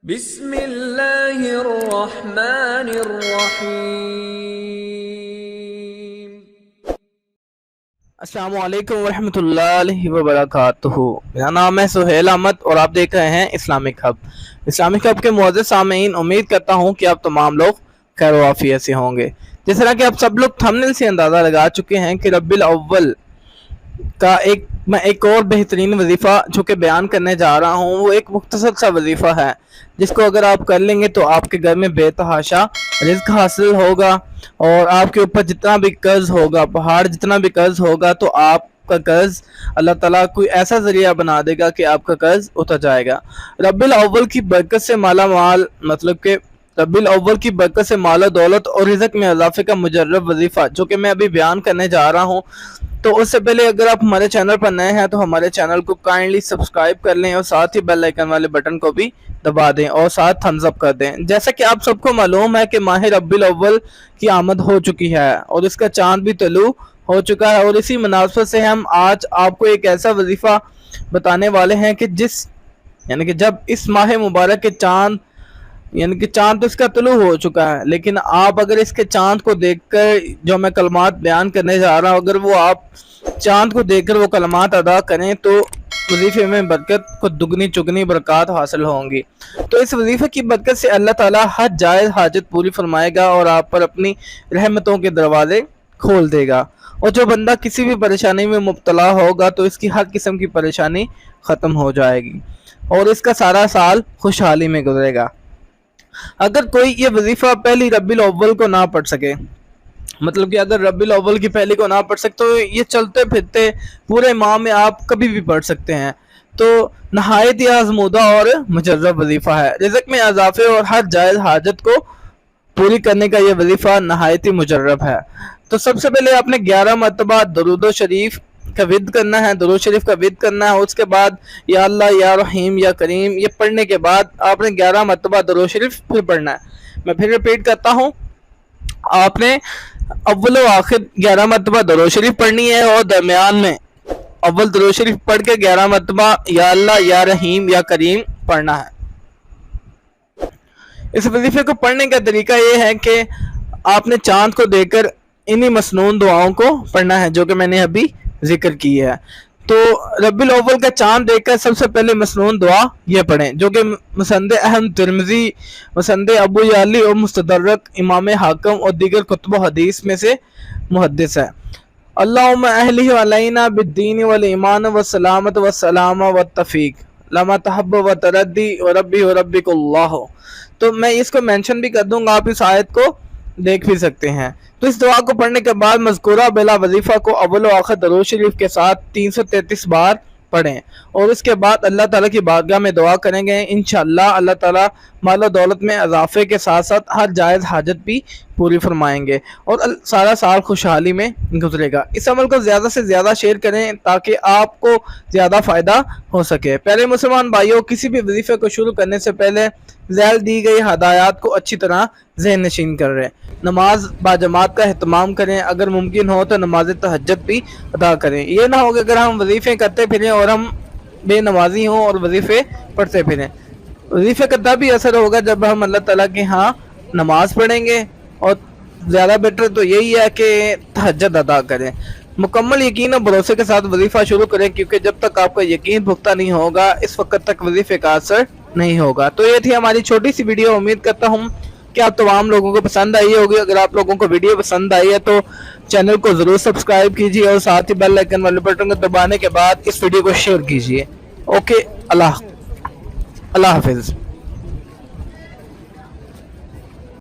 بسم اللہ الرحمن الرحیم۔ السلام علیکم ورحمۃ اللہ وبرکاتہ۔ میرا نام ہے سہیل احمد اور آپ دیکھ رہے ہیں اسلامک ہب۔ اسلامک ہب کے معزز سامعین، امید کرتا ہوں کہ آپ تمام لوگ خیر و عافیت سے ہوں گے۔ جس طرح کہ آپ سب لوگ تھمبنیل سے اندازہ لگا چکے ہیں کہ ربیع الاول کا میں ایک اور بہترین وظیفہ جو کہ بیان کرنے جا رہا ہوں، وہ ایک مختصر سا وظیفہ ہے جس کو اگر آپ کر لیں گے تو آپ کے گھر میں بے تحاشا رزق حاصل ہوگا، اور آپ کے اوپر جتنا بھی قرض ہوگا، پہاڑ جتنا بھی قرض ہوگا، تو آپ کا قرض اللہ تعالیٰ کوئی ایسا ذریعہ بنا دے گا کہ آپ کا قرض اتر جائے گا۔ ربیع الاول کی برکت سے مالا مال، مطلب کہ ربیع الاول کی برکت سے مال و دولت اور رزق میں اضافے کا مجرب وظیفہ جو کہ میں ابھی بیان کرنے جا رہا ہوں، تو اس سے پہلے اگر آپ ہمارے چینل پر نئے ہیں تو ہمارے چینل کو کائنڈلی سبسکرائب کر لیں اور ساتھ ہی بیل آئیکن والے بٹن کو بھی دبا دیں اور ساتھ تھمز اپ کر دیں۔ جیسا کہ آپ سب کو معلوم ہے کہ ماہ ربیع الاول کی آمد ہو چکی ہے اور اس کا چاند بھی طلوع ہو چکا ہے، اور اسی مناسبت سے ہم آج آپ کو ایک ایسا وظیفہ بتانے والے ہیں کہ جب اس ماہ مبارک کے چاند تو اس کا طلوع ہو چکا ہے، لیکن آپ اگر اس کے چاند کو دیکھ کر جو میں کلمات بیان کرنے جا رہا ہوں، اگر وہ آپ چاند کو دیکھ کر وہ کلمات ادا کریں تو وظیفے میں برکت کو دگنی چگنی برکات حاصل ہوں گی۔ تو اس وظیفے کی برکت سے اللہ تعالیٰ ہر جائز حاجت پوری فرمائے گا اور آپ پر اپنی رحمتوں کے دروازے کھول دے گا، اور جو بندہ کسی بھی پریشانی میں مبتلا ہوگا تو اس کی ہر قسم کی پریشانی ختم ہو جائے گی اور اس کا سارا سال خوشحالی میں گزرے گا۔ اگر کوئی یہ وظیفہ پہلی ربیع الاول کو نہ پڑھ سکے، مطلب کہ اگر ربیع الاول کی پہلی کو نہ پڑھ سکتے تو یہ چلتے پھرتے پورے ماہ میں آپ کبھی بھی پڑھ سکتے ہیں، تو نہایت ہی آزمودہ اور مجرب وظیفہ ہے۔ رزق میں اضافے اور ہر جائز حاجت کو پوری کرنے کا یہ وظیفہ نہایت ہی مجرب ہے۔ تو سب سے پہلے آپ نے 11 مرتبہ درود شریف کا ورد کرنا ہے، اس کے بعد یا اللہ یا رحیم یا کریم یہ پڑھنے کے بعد آپ نے 11 مرتبہ درود شریف پھر پڑھنا ہے۔ میں پھر ریپیٹ کرتا ہوں، آپ نے اول و آخر 11 مرتبہ درود شریف پڑھنی ہے اور درمیان میں اول درود شریف پڑھ کے 11 مرتبہ یا اللہ یا رحیم یا کریم پڑھنا ہے۔ اس وظیفے کو پڑھنے کا طریقہ یہ ہے کہ آپ نے چاند کو دیکھ کر انہی مسنون دعاؤں کو پڑھنا ہے جو کہ میں نے ابھی ذکر کی ہے۔ تو ربیع الاول کا چاند دیکھ کر سب سے پہلے مسنون دعا یہ پڑھیں جو کہ مسند احمد ترمذی، مسند ابو یعلی اور مستدرک امام حاکم اور دیگر کتب و حدیث میں سے محدث ہے۔ اللہم اہلہ علینا بالدین والایمان والسلامت والسلام والتوفیق لما تحب و تردی و ربی و ربک اللہ۔ تو میں اس کو مینشن بھی کر دوں گا، آپ اس آیت کو دیکھ بھی سکتے ہیں۔ تو اس دعا کو پڑھنے کے بعد مذکورہ بلا وظیفہ کو اول و آخر درود شریف کے ساتھ 333 بار پڑھیں، اور اس کے بعد اللہ تعالیٰ کی بارگاہ میں دعا کریں گے، انشاءاللہ اللہ تعالیٰ مال و دولت میں اضافے کے ساتھ ساتھ ہر جائز حاجت بھی پوری فرمائیں گے اور سارا سال خوشحالی میں گزرے گا۔ اس عمل کو زیادہ سے زیادہ شیئر کریں تاکہ آپ کو زیادہ فائدہ ہو سکے۔ پہلے مسلمان بھائیوں، کسی بھی وظیفے کو شروع کرنے سے پہلے ذیل دی گئی ہدایات کو اچھی طرح ذہن نشین کر رہے، نماز باجماعت کا اہتمام کریں، اگر ممکن ہو تو نماز تہجد بھی ادا کریں۔ یہ نہ ہو کہ اگر ہم وظیفے کرتے پھریں اور ہم بے نمازی ہوں اور وظیفے پڑھتے پھریں۔ وظیفے کا تب بھی اثر ہوگا جب ہم اللہ تعالیٰ کے ہاں نماز پڑھیں گے، اور زیادہ بیٹر تو یہی ہے کہ تہجد ادا کریں۔ مکمل یقین اور بھروسے کے ساتھ وظیفہ شروع کریں، کیونکہ جب تک آپ کا یقین پختہ نہیں ہوگا اس وقت تک وظیفے کا اثر نہیں ہوگا۔ تو یہ تھی ہماری چھوٹی سی ویڈیو، امید کرتا ہوں کہ آپ تمام لوگوں کو پسند آئی ہوگی۔ اگر آپ لوگوں کو ویڈیو پسند آئی ہے تو چینل کو ضرور سبسکرائب کیجیے اور ساتھ ہی بیل آئیکن والے بٹن کو دبانے کے بعد اس ویڈیو کو شیئر کیجیے۔ اوکے، اللہ حافظ۔